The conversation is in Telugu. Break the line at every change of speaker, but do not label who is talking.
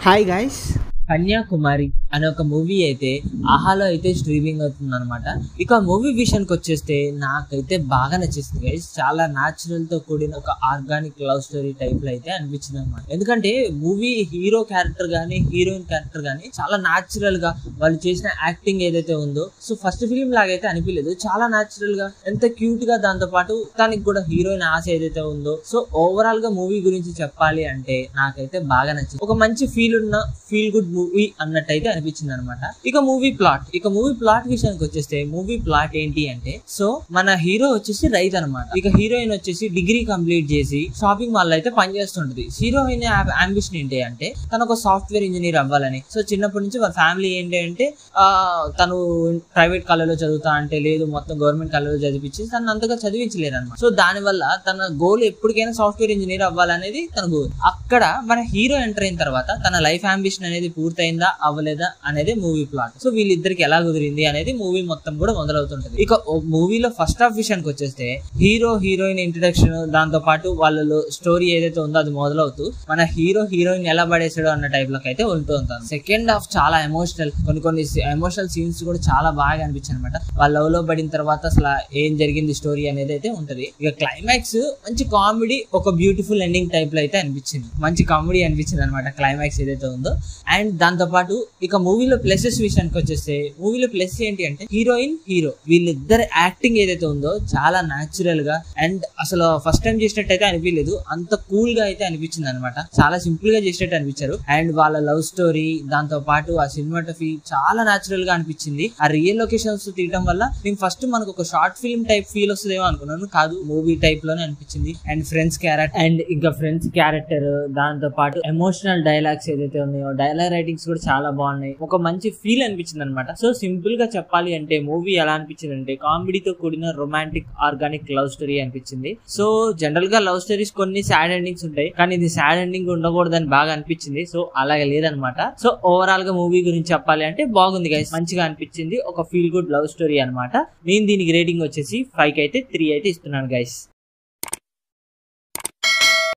Hi guys.
కన్యాకుమారి అనే ఒక మూవీ అయితే ఆహాలో అయితే స్ట్రీమింగ్ అవుతుంది అనమాట. ఇక మూవీ విషయానికి వచ్చేస్తే నాకైతే బాగా నచ్చేసింది గైస్. చాలా న్యాచురల్ తో కూడిన ఒక ఆర్గానిక్ లవ్ స్టోరీ టైప్ లో అయితే అనిపించింది అనమాట. ఎందుకంటే మూవీ హీరో క్యారెక్టర్ గానీ హీరోయిన్ క్యారెక్టర్ గానీ చాలా న్యాచురల్ గా వాళ్ళు చేసిన యాక్టింగ్ ఏదైతే ఉందో, సో ఫస్ట్ ఫిలిం లాగైతే అనిపించలేదు. చాలా న్యాచురల్ గా ఎంత క్యూట్ గా, దాంతో పాటు తనకి కూడా హీరోయిన్ ఆశ ఏదైతే ఉందో, సో ఓవరాల్ గా మూవీ గురించి చెప్పాలి అంటే నాకైతే బాగా నచ్చింది. ఒక మంచి ఫీల్ గుడ్ మూవీ అన్నట్టయితే అనిపించింది అనమాట. ఇక మూవీ ప్లాట్ విషయానికి వచ్చేస్తే మూవీ ప్లాట్ ఏంటి అంటే, సో మన హీరో వచ్చేసి రైతు అనమాట. ఇక హీరోయిన్ వచ్చేసి డిగ్రీ కంప్లీట్ చేసి షాపింగ్ మాల్ అయితే పనిచేస్తుంటది. హీరోయిన్ అంబిషన్ ఏంటి అంటే తను ఒక సాఫ్ట్వేర్ ఇంజనీర్ అవ్వాలని. సో చిన్నప్పటి నుంచి వాళ్ళ ఫ్యామిలీ ఏంటి అంటే తను ప్రైవేట్ కాలేజీలో చదువుతా అంటే లేదు, మొత్తం గవర్నమెంట్ కాలేజీలో చదివించి తను అంతగా చదివించలేరు అనమాట. సో దాని వల్ల తన గోల్ ఎప్పటికైనా సాఫ్ట్వేర్ ఇంజనీర్ అవ్వాలనేది తన గోల్. అక్కడ మన హీరో ఎంటర్ అయిన తర్వాత తన లైఫ్ అంబిషన్ అనేది పూర్తయిందా అవ్వలేదా అనేది మూవీ ప్లాట్. సో వీళ్ళిద్దరికి ఎలా కుదిరింది అనేది మూవీ మొత్తం కూడా మొదలవుతుంటది. ఇక మూవీలో ఫస్ట్ హాఫ్ విషయానికి వచ్చేస్తే హీరో హీరోయిన్ ఇంట్రడక్షన్, దాంతో పాటు వాళ్ళలో స్టోరీ ఏదైతే ఉందో అది మొదలవుతూ మన హీరో హీరోయిన్ ఎలా పడేసాడో అన్న టైప్ లోకి అయితే ఉంటూ ఉంటాను. సెకండ్ హాఫ్ చాలా ఎమోషనల్, కొన్ని ఎమోషనల్ సీన్స్ కూడా చాలా బాగా అనిపించాయి అనమాట. వాళ్ళ లవ్ లో పడిన తర్వాత అసలు ఏం జరిగింది స్టోరీ అనేది అయితే ఉంటది. ఇక క్లైమాక్స్ మంచి కామెడీ, ఒక బ్యూటిఫుల్ ఎండింగ్ టైప్ లో అయితే అనిపించింది. మంచి కామెడీ అనిపించింది అనమాట క్లైమాక్స్ ఏదైతే ఉందో. అండ్ దాంతో పాటు ఇక మూవీలో ప్లసెస్ విషయానికి వచ్చేస్తే మూవీలో ప్లస్ ఏంటి అంటే హీరోయిన్ హీరో వీళ్ళిద్దరు యాక్టింగ్ ఏదైతే ఉందో చాలా న్యాచురల్ గా, అండ్ అసలు ఫస్ట్ టైం చేసినట్టయితే అనిపించలేదు, అంత కూల్ గా అయితే అనిపించింది అనమాట. చాలా సింపుల్ గా చేసినట్టు అనిపించారు. అండ్ వాళ్ళ లవ్ స్టోరీ, దాంతో పాటు ఆ సినిమాటోగ్రఫీ చాలా న్యాచురల్ గా అనిపించింది. ఆ రియల్ లొకేషన్స్ తీయడం వల్ల నేను ఫస్ట్ మనకు ఒక షార్ట్ ఫిల్మ్ టైప్ ఫీల్ వస్తుందేమో అనుకున్నాను, కాదు మూవీ టైప్ లోనే అనిపించింది. అండ్ ఫ్రెండ్స్ క్యారెక్టర్, దాంతో పాటు ఎమోషనల్ డైలాగ్స్ ఏదైతే ఉన్నాయో, డైలాగ్ రైటింగ్స్ కూడా చాలా బాగున్నాయి. ఒక మంచి ఫీల్ అనిపించింది అనమాట. సో సింపుల్ గా చెప్పాలి అంటే మూవీ ఎలా అనిపించింది అంటే కామెడీతో కూడిన రొమాంటిక్ ఆర్గానిక్ లవ్ స్టోరీ అనిపించింది. సో జనరల్ గా లవ్ స్టోరీస్ కొన్ని సాడ్ ఎండింగ్స్ ఉంటాయి, కానీ ఇది సాడ్ ఎండింగ్ ఉండకూడదని బాగా అనిపించింది. సో అలాగే లేదనమాట. సో ఓవరాల్ గా మూవీ గురించి చెప్పాలి అంటే బాగుంది గైస్, మంచిగా అనిపించింది. ఒక ఫీల్ గుడ్ లవ్ స్టోరీ అనమాట. నేను దీనికి రేటింగ్ వచ్చేసి 5 అయితే 3 అయితే ఇస్తున్నాను గైస్.